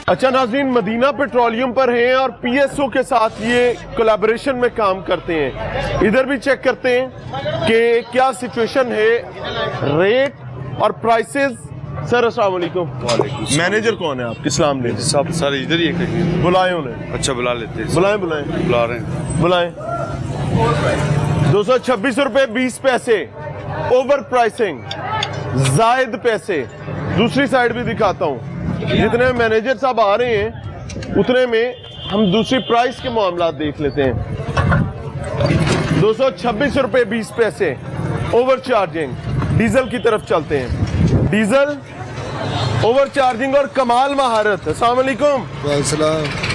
अच्छा नाज़रीन, Medina petroleum पर हैं और पीएसओ के साथ ये कोलैबोरेशन में काम करते हैं। इधर भी चेक करते हैं कि क्या सिचुएशन है, रेट और प्राइसेस। सर अस्सलाम वालेकुम। मैनेजर कौन है आप? इस्लाम ने सब सर इधर ही कहीं बुलाए उन्हें। अच्छा बुला लेते हैं। बुलाएं बुलाएं बुला रहे हैं। बुलाएं। 226 रुपए 20 पैसे ओवर प्राइसिंग, जायद पैसे। दूसरी साइड भी दिखाता हूँ, जितने मैनेजर साहब आ रहे हैं उतने में हम दूसरी प्राइस के मामला देख लेते हैं। 226 रुपए 20 पैसे ओवर चार्जिंग। डीजल की तरफ चलते हैं। डीजल ओवर चार्जिंग और कमाल महारत। अस्सलाम वालेकुम।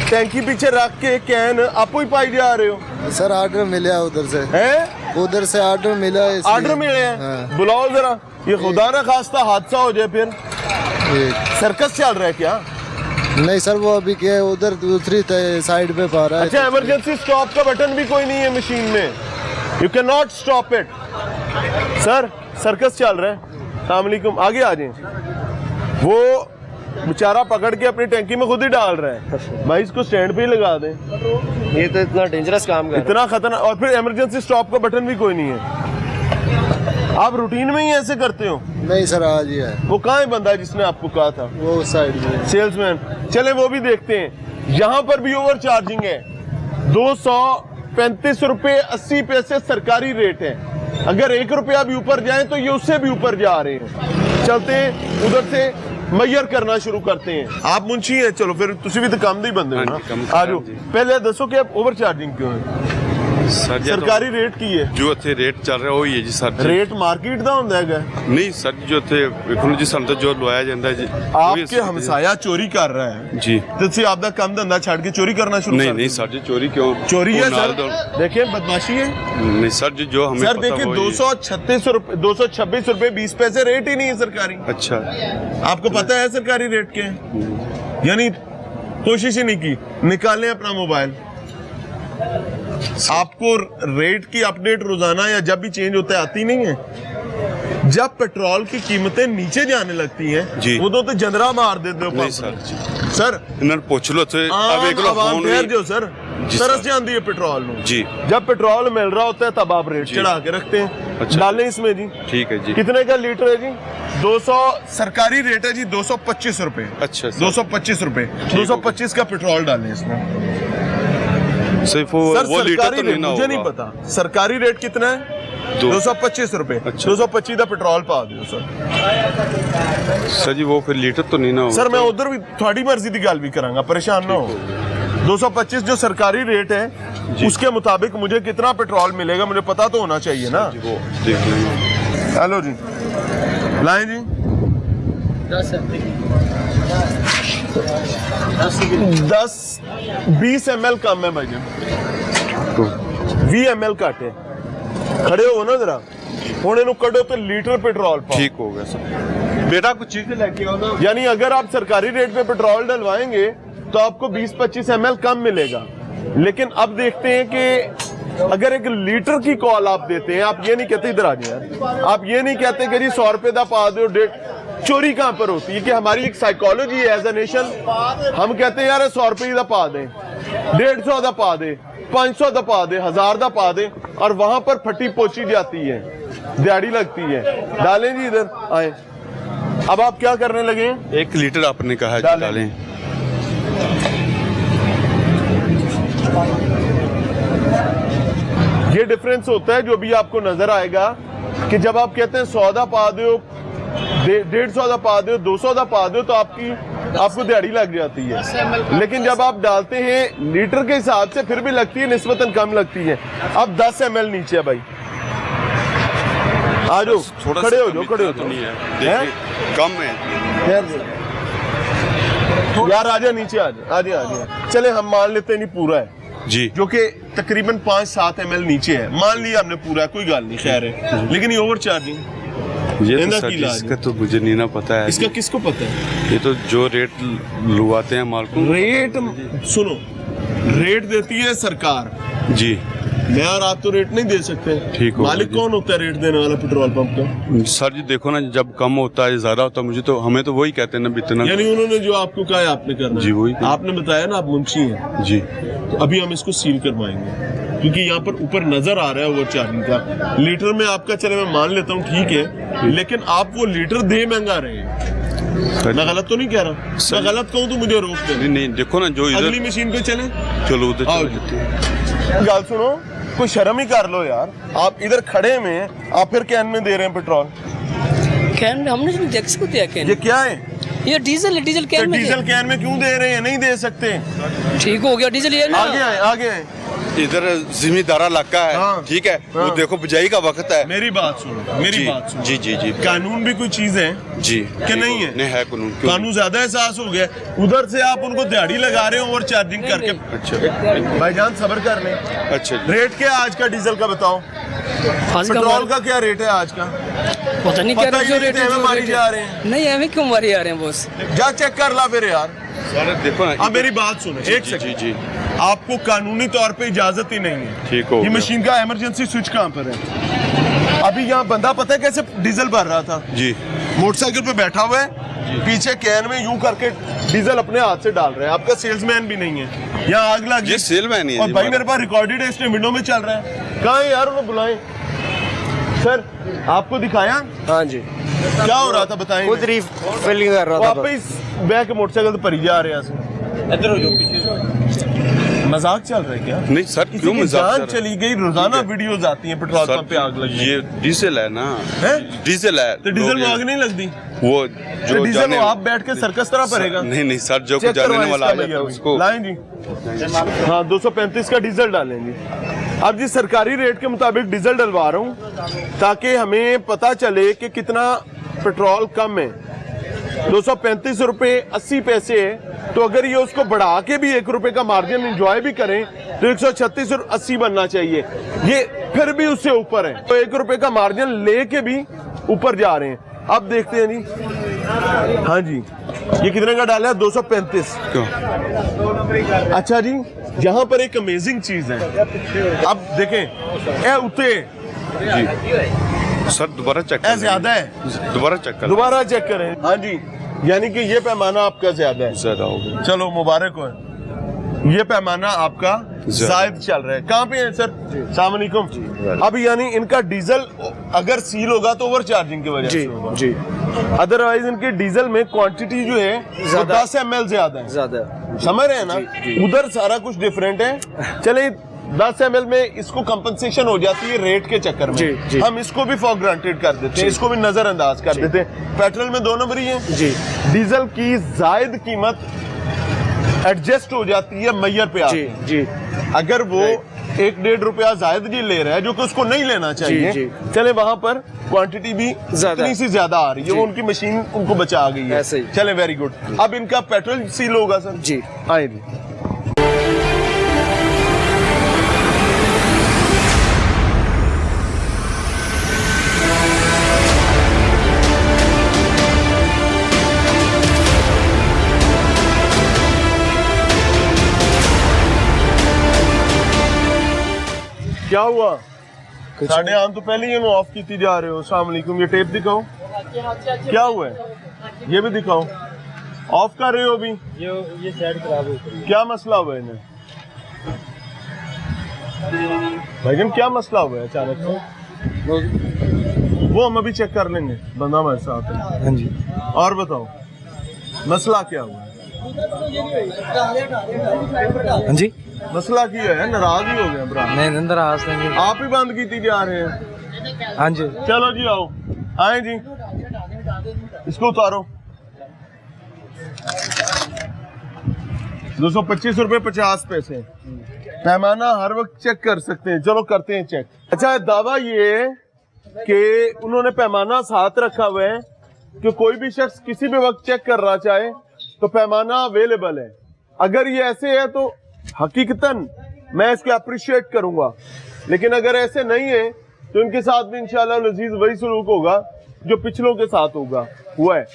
टैंकी पीछे रख के कैन आपको ही पाई जा रहे हो? सर ऑर्डर मिला उधर से है, उधर से ऑर्डर मिला। ऑर्डर मिले हैं। हाँ। बुलाओ जरा, ये खुदा ना खास्ता हादसा हो जाए फिर। सर्कस चल रहा है क्या? नहीं सर, वो अभी क्या है, उधर दूसरी साइड पे पा रहा है। अच्छा, इमरजेंसी स्टॉप का बटन भी कोई नहीं है मशीन में। You can not stop it. Sir circus चल रहा है। अस्सलाम वालेकुम, आगे आ जाए। वो बेचारा पकड़ के अपनी टैंकी में खुद ही डाल रहा है। भाई इसको स्टैंड पे ही लगा दें। ये तो इतना डेंजरस काम कर इतना खतरनाक। और फिर इमरजेंसी स्टॉप का बटन भी कोई नहीं है। आप रूटीन में ही ऐसे करते हो? नहीं सर, आज ही है। वो कहाँ है बंदा जिसने आपको कहा था? वो उस साइड में सेल्समैन। चले वो भी देखते हैं। यहाँ पर भी ओवर चार्जिंग है। 235 रुपए 80 पैसे सरकारी रेट है। अगर 1 रुपया भी ऊपर जाए तो ये उससे भी ऊपर जा रहे हैं। चलते हैं उधर से मैयर करना शुरू करते हैं। आप मुंशी हैं, चलो फिर तुसी भी तो काम दे बंदे हो ना। आ जाओ, पहले दसो कि आप ओवर चार्जिंग क्यों है? सर सरकारी रेट की है जो इत्थे रेट चल रहा वही है जी सर जी। रेट मार्केट दा हुंदा है? नहीं सर जी, जो इत्थे वेखो जी सन जो लवाया जाता है जी। आपके हमसाया चोरी कर रहा है जी, तो तुसी आपदा काम धंधा छड़ के चोरी करना शुरू कर? नहीं सर जी, चोरी क्यों? चोरी है सर, देखिए बदमाशी है। नहीं सर जी, जो हमें सर देखिए 236 रुपए 226 रुपए 20 पैसे रेट ही नहीं है सरकारी। अच्छा, आपको पता है सरकारी रेट के? यानी कोशिश ही नहीं की। निकालें अपना मोबाइल। आपको रेट की अपडेट रोजाना या जब भी चेंज होता है आती नहीं है? जब पेट्रोल की कीमतें नीचे जाने लगती हैं उदों तो जनरा मार देते हो। नहीं सर जी, सर इन्होंने पूछ लो तो अब एक लोग फोन ठहर जाओ सर, तरस जाती है पेट्रोल जी। जब पेट्रोल मिल रहा होता है तब आप रेट चढ़ा के रखते हैं। अच्छा। डालें इसमें जी। ठीक है जी। कितने का लीटर है जी? 200 सरकारी रेट है जी, 225 रुपए। अच्छा, 225 रुपए। 225 का पेट्रोल डालें इसमें। सिर्फ वो लीटर तो नहीं ना, मुझे नहीं पता सरकारी रेट कितना है। 225 रुपए। 225 का पेट्रोल पा दो सर जी। वो फिर लीटर तो नहीं ना सर, मैं उधर भी थोड़ी मर्जी की गल भी करांगा, परेशान ना हो। 225 जो सरकारी रेट है उसके मुताबिक मुझे कितना पेट्रोल मिलेगा मुझे पता तो होना चाहिए ना। वो देख लेंगे। हेलो जी, लाएं जी। 10-20 ml कम है भाई जी, 20 ml घट है। खड़े हो ना जरा, हुण इहनूं कढो तो लीटर पेट्रोल पाओ। ठीक हो गया सर। बेटा कुछ चीज लेके आओ ना। यानी अगर आप सरकारी रेट पे पेट्रोल डलवाएंगे तो आपको 20-25 ml कम मिलेगा। लेकिन अब देखते हैं कि अगर एक लीटर की कॉल आप देते हैं, आप ये नहीं कहते इधर आ जाए यार, आप ये नहीं कहते कि जी 100 रुपए का पा दो। चोरी कहां पर होती है कि हमारी एक साइकोलॉजी है एज ए नेशन। हम कहते हैं यार 100 रुपए का पा दें, 150 का पा दे, 500 का पा दे, 1000 का पा दे, और वहां पर फटी पोची जाती है, दिहाड़ी लगती है। डालें जी, इधर आए। अब आप क्या करने लगे? 1 लीटर आपने कहा डालें। ये डिफरेंस होता है जो भी आपको नजर आएगा कि जब आप कहते हैं 100 का पा दो, 150 का पा दो, 200 का पा दो, तो आपको दिहाड़ी लग जाती है। लेकिन जब आप डालते हैं लीटर के हिसाब से फिर भी लगती है, निस्बतन कम लगती है। अब 10 ml नीचे है भाई। आ जाओ, खड़े हो जाओ, खड़े हो तो नहीं जाओ। है, कम है यार आजा नीचे, आजा। चले हम मान लेते नहीं पूरा है जी, जो कि तकरीबन 5-7 ml नीचे है। मान लिया हमने पूरा, कोई गल नहीं, खैर है। लेकिन ये ओवर चार्जिंग ये तो सर इसका तो मुझे नहीं ना पता है। इसका किसको पता है? ये तो जो रेट लुवाते हैं माल को। रेट सुनो, रेट देती है सरकार जी। मैं और आप तो रेट नहीं दे सकते। ठीक हो मालिक जी। कौन होता है रेट देने वाला पेट्रोल पंप का? सर जी देखो ना, जब कम होता है ज्यादा होता है, मुझे तो हमें तो वही कहते हैं ना इतना। यानी उन्होंने जो आपको कहा है आपने करना जी, वही। आपने बताया ना आप मुंशी हैं, जी तो अभी हम इसको सील करवाएंगे क्योंकि यहाँ पर ऊपर नजर आ रहा है ओवर चार्जिंग का। लीटर में आपका चले मैं मान लेता हूँ ठीक है, लेकिन आप वो लीटर दे महंगा रहे हैं। मैं गलत तो नहीं कह रहा? मैं गलत कहूँ तो मुझे रोक दे। नहीं देखो ना, जो अगली इधर मशीन पे चले। चलो उधर आओ चलो। जी। गाल सुनो, कोई शर्म ही कर लो यार। आप इधर खड़े में आप फिर कैन में दे रहे हैं पेट्रोल। कैन में हमने जो टैक्स को दिया कैन ये क्या है? ये डीजल है, डीजल तो कैन में डीजल कैन में क्यों दे रहे हैं? नहीं दे सकते। ठीक हो गया डीजल ये ना आगे आए। इधर जिम्मेदारा इलाका है, हाँ। ठीक है। हाँ। वो देखो बुझाई का वक्त है। मेरी बात सुनो, मेरी बात सुनो। जी जी जी कानून भी कोई चीज है जी कि नहीं है? नहीं है कानून। क्यों कानून ज्यादा एहसास हो गया। उधर से आप उनको दिहाड़ी लगा रहे हो ओवर चार्जिंग करके। अच्छा भाईजान सब्र कर लें। अच्छा जी। रेट क्या है आज का डीजल का बताओ? आज का पेट्रोल का क्या रेट है आज का? पता नहीं पता क्या ही जो नहीं, रेट है, हमें जो मारी रेट जा है। रहे हैं। नहीं हमें क्यों मारी जा रहे हैं बॉस? जा चेक कर ला फिर यार। सर देखो ना, अब मेरी बात सुनो एक जी सेकंड। जी आपको कानूनी तौर पे इजाजत ही नहीं है। ठीक हो ये गया। मशीन का इमरजेंसी स्विच कहाँ पर है? अभी यहाँ बंदा पता है कैसे डीजल भर रहा था? जी मोटरसाइकिल पे बैठा हुआ है, पीछे कैन में यूं करके डीजल अपने हाथ से डाल रहा है। आपका सेल्समैन भी नहीं है। यहाँ आग लग ये सेलमैन ही है और जी भाई हमारा। मेरे पास रिकॉर्डेड है, इसमें विंडो में चल रहा है। कहाँ है यार? उन्हें बुलाएं। सर आपको दिखाया हाँ जी, क्या हो रहा था बताएं। खुद रिफिलिंग कर रहा था। वापस बैक मोटरसाइकिल तो भरी जा रहे हैं। मजाक चल रहा है क्या? नहीं सर, किसी क्यों की मजाक जान कर रहे चली गई। रोजाना वीडियोस आती हैं पेट्रोल हैं? पंप पे आग लगी। ये डीजल है ना, है? डीजल है। तो डीजल में लोग- आग नहीं लगती? वो तो जो डीजल जाने वो आप बैठ के सर्कस तरह भरेगा? नहीं सर, जो चेक जाने करवाएं वाला आ इसका जाता है भैया उसको। लाएं जी। हाँ 235 का डीजल डालेंगे। अब जी सरकारी रेट के मुताबिक डीजल डलवा रहा हूँ ताकि हमें पता चले कि कितना पेट्रोल कम है। 235 रुपए 80 पैसे है, तो अगर ये उसको बढ़ा के भी 1 रुपए का मार्जिन एंजॉय भी करें तो 136 और 80 बनना चाहिए। ये फिर भी उससे ऊपर है, तो 1 रुपए का मार्जिन लेके भी ऊपर जा रहे हैं। अब देखते हैं जी। हाँ जी, ये कितने का डाला है? 235। क्यों? अच्छा जी, यहाँ पर एक अमेजिंग चीज है। अब देखें ए उते सर दोबारा चेक ए ज्यादा है, दोबारा चेक कर। दोबारा चेक करें। हाँ जी, यानी कि ये पैमाना आपका ज्यादा है। ज्यादा हो गया। चलो मुबारक हो। ये पैमाना आपका जायद चल रहा है। कहाँ पे है सर? अस्सलाम वालेकुम। अब यानी इनका डीजल अगर सील होगा तो ओवर चार्जिंग की वजह से होगा। जी अदरवाइज इनके डीजल में क्वांटिटी जो है वो ज्यादा। 10 ml ज्यादा है। ज्यादा। समझ रहे हैं ना? उधर सारा कुछ डिफरेंट है। चले 10 ml में इसको कंपनसेशन हो जाती है रेट के चक्कर में। जी। हम इसको भी फॉर ग्रांटेड कर देते हैं, इसको भी नजरअंदाज कर देते हैं। पेट्रोल में 2 नंबर ही है जी। डीजल की जायद कीमत एडजस्ट हो जाती है मैयर पे आके। जी अगर वो 1-1.5 रुपया जायद जी ले रहा है जो कि उसको नहीं लेना चाहिए, जी। चले वहां पर क्वांटिटी भी ज्यादा। इतनी सी ज्यादा आ रही है, वो उनकी मशीन उनको बचा गई है। ऐसे ही। चले वेरी गुड। अब इनका पेट्रोल सील होगा सर? जी। आए जी। क्या हुआ? साढ़े आम तो पहले ही ऑफ की जा रहे हो। अस्सलाम वालेकुम। ये टेप दिखाओ, क्या हुआ है? ये भी दिखाओ। ऑफ कर रहे हो अभी? ये साइड खराब हो गई। क्या मसला हुआ है इन्हें? भाईजान क्या मसला हुआ है अचानक से? वो हम अभी चेक कर लेंगे, बंदा हमारे साथ है। हाँ जी। और बताओ मसला क्या हुआ है? हाँ जी। मसला क्या है? नाराज ही हो गए ब्रा? नहीं अंदर आज नहीं। आप ही बंद की जा रहे हैं। हाँ जी। चलो जी आओ, आए जी, इसको उतारो। 225 रुपए 50 पैसे। पैमाना हर वक्त चेक कर सकते हैं। चलो करते हैं चेक। अच्छा दावा ये है कि उन्होंने पैमाना साथ रखा हुआ है कि कोई भी शख्स किसी भी वक्त चेक करना चाहे तो पैमाना अवेलेबल है। अगर ये ऐसे है तो हकीकतन मैं इसको अप्रिशिएट करूंगा, लेकिन अगर ऐसे नहीं है तो इनके साथ भी इंशाल्लाह लजीज वही सलूक होगा जो पिछलों के साथ हुआ है।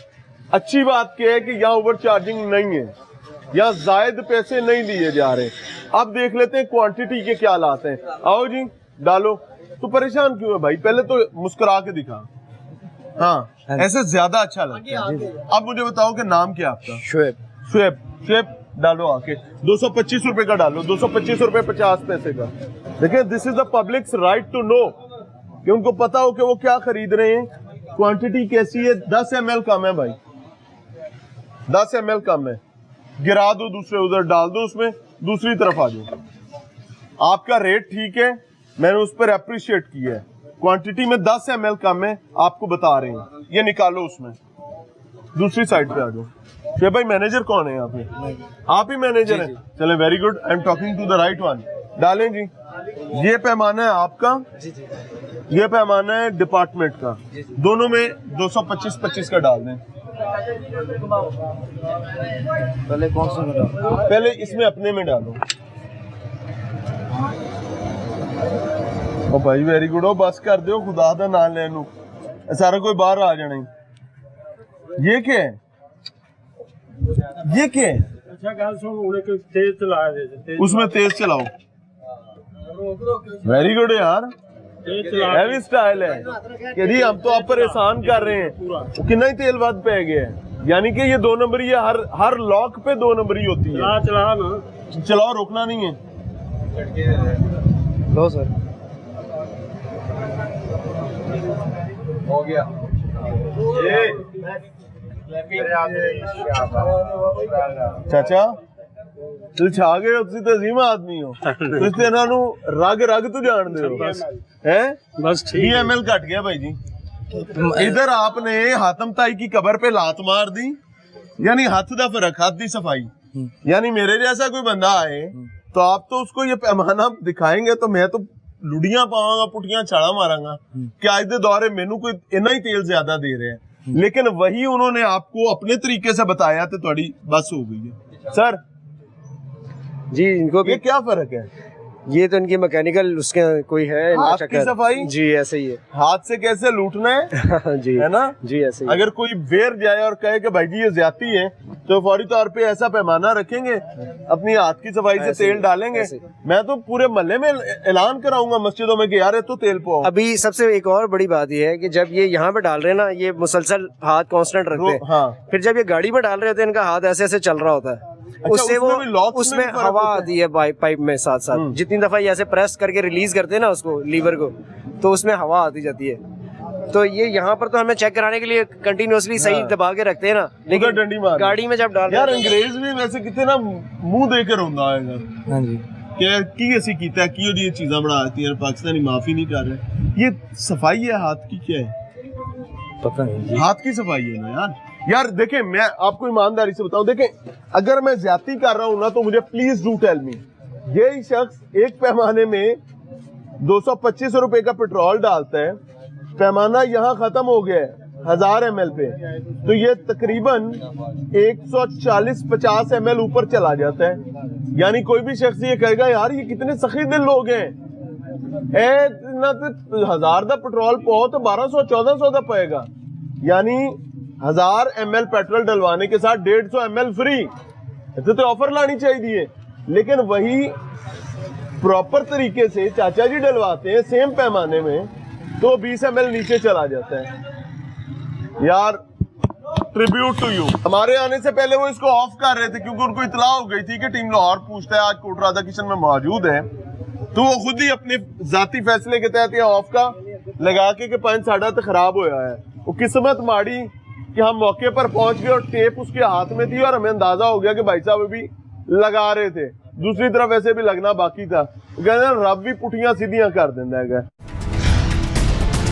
अच्छी बात क्या है कि यहाँ ओवर चार्जिंग नहीं है, यहाँ जायद पैसे नहीं लिए जा रहे। अब देख लेते हैं क्वांटिटी के क्या हालात हैं। आओ जी डालो। तो परेशान क्यों है भाई, पहले तो मुस्कुरा के दिखा। हाँ ऐसे ज्यादा अच्छा लगता है। अब मुझे बताओ कि नाम क्या आपका? शुएब। शुएब। शुएब डालो आके 225 रुपए का डालो, 225 रुपए 50 पैसे का। देखिए this is the public's right to know कि उनको पता हो कि वो क्या खरीद रहे हैं, क्वांटिटी कैसी है। 10 ml कम है भाई, 10 ml कम है। गिरा दो दूसरे उधर, डाल दो उसमें, दूसरी तरफ आ जाओ। आपका रेट ठीक है, मैंने उस पर अप्रिशिएट किया है। क्वांटिटी में 10 ml कम है, आपको बता रहे हैं। ये निकालो उसमें, दूसरी साइड पे आ जाओ। ये भाई मैनेजर कौन है यहाँ पे? आप ही मैनेजर हैं? चले very good, I am talking to the right one. डालें जी। ये पैमाना है आपका, ये पैमाना है डिपार्टमेंट का। दोनों में 225-25 का डाल दें। पहले कौन सा डालो? पहले इसमें अपने में डालो। ओ भाई वेरी गुड, हो बस कर दो, खुदा दा नाम लेनू सारा कोई बाहर आ जाना। ये क्या है, ये क्या है? अच्छा गल सुन, उन्हें तेज चला दे, उसमें तेज चलाओ। वेरी गुड यार, तेज चला हैवी स्टाइल है कि जी हम तो आप पर एहसान कर रहे हैं। कितना ही तेल बाद पे गया है, यानी कि ये 2 नंबरी है, हर लॉक पे 2 नंबरी होती है। चला ना, चलाओ, रोकना नहीं है। लो सर, हो गया। चाचा तुम छा गए हो, तुम तजीम आदमी हो, तुम इन्हां नू रग रग तो जानते हो हैं। बस ठीक 20 ml घट गया भाई जी। इधर आपने हातम ताई की कबर पे लात मार दी, यानी हाथ दा फर्क, हाथ दी सफाई। यानी मेरे जैसा कोई बंदा आए तो आप तो उसको ये पैमाना दिखाएंगे तो मैं तो लुड़ियां पावांगा, पुठियां छाला मारांगा कि आज दे दौरे मेनू कोई इतना ही तेल ज्यादा दे रहे हैं। लेकिन वही उन्होंने आपको अपने तरीके से बताया तो थोड़ी बस हो गई है। सर जी इनको भी ये क्या फर्क है? ये तो इनकी मैकेनिकल उसके कोई है हाथ की चक्कर। सफाई? जी ऐसे ही है। हाथ से कैसे लूटना है जी है ना? जी ऐसे ही। अगर कोई बेर जाए और कहे कि भाई जी ये ज्यादती है तो फौरी तौर पे ऐसा पैमाना रखेंगे, अपनी हाथ की सफाई से तेल डालेंगे। मैं तो पूरे मोहल्ले में ऐलान कराऊंगा मस्जिदों में कि यार ये तो तेल पाओ। अभी सबसे एक और बड़ी बात ये है कि जब ये यहाँ पे डाल रहे हैं ना, ये मुसलसल हाथ कांस्टेंट रखते हैं। हाँ। फिर जब ये गाड़ी में डाल रहे होते हैं, इनका हाथ ऐसे ऐसे चल रहा होता है। उससे वो उसमें भी लॉक्स में उसमें भी फर्क हवा होता है। आती है पाइप में साथ साथ। जितनी दफा ये ऐसे प्रेस करके रिलीज करते हैं ना उसको, लीवर को, तो उसमें हवा आती जाती है। तो ये यहाँ पर तो हमें चेक कराने के लिए कंटिन्यूअसली सही दबा के रखते हैं ना, लेकिन डंडी मार गाड़ी में जब डाल यार अंग्रेज भी वैसे कितने ना मुंह देकर होंदा है हाँ जी कि ਅਸੀਂ ਕੀਤਾ ਕਿਉਂ ਜੀ ਇਹ ਚੀਜ਼ਾਂ ਬਣਾ ਦਿੱਤੀ ਯਾਰ ਪਾਕਿस्तानी माफी नहीं कर रहे। ये सफाई है हाथ की, क्या है? पता नहीं। हाथ की सफाई है ना यार देखें मैं आपको ईमानदारी से बताऊं, देखें अगर मैं ज्यादती कर रहा हूं ना तो मुझे प्लीज डू टेल मी। ये शख्स एक पैमाने में 225 रुपए का पेट्रोल डालता है, पैमाना यहाँ खत्म हो गया है 1000 ml पे, तो ये तकरीबन 140-50 ml ऊपर चला जाता है। यानी कोई भी शख्स ये कहेगा यार ये कितने सखी दिल लोग हैं, ना तो 1000 का पेट्रोल पाओ तो 1200-1400 का पाएगा। यानी 1000 ml पेट्रोल डलवाने के साथ 150 ml फ्री। तो ऑफर लानी चाहिए, लेकिन वही प्रॉपर तरीके से चाचा जी डलवाते हैं सेम पैमाने में तो 20 ml नीचे चला जाता है। यार ट्रिब्यूट टू यू। हमारे आने से पहले वो इसको ऑफ कर रहे थे क्योंकि उनको इतला हो गई थी कि टीम लाहौर पूछता है आज कोट राधा किशन में मौजूद है, तो वो खुद ही अपने जाती फैसले के तहत ऑफ का लगा के पंच साढ़ा तो खराब होया है। वो किस्मत माड़ी कि हम मौके पर पहुंच गए और टेप उसके हाथ में थी और हमें अंदाजा हो गया कि भाई साहब अभी लगा रहे थे, दूसरी तरफ ऐसे भी लगना बाकी था। कहते रब भी पुठियां सीधियां कर देता है।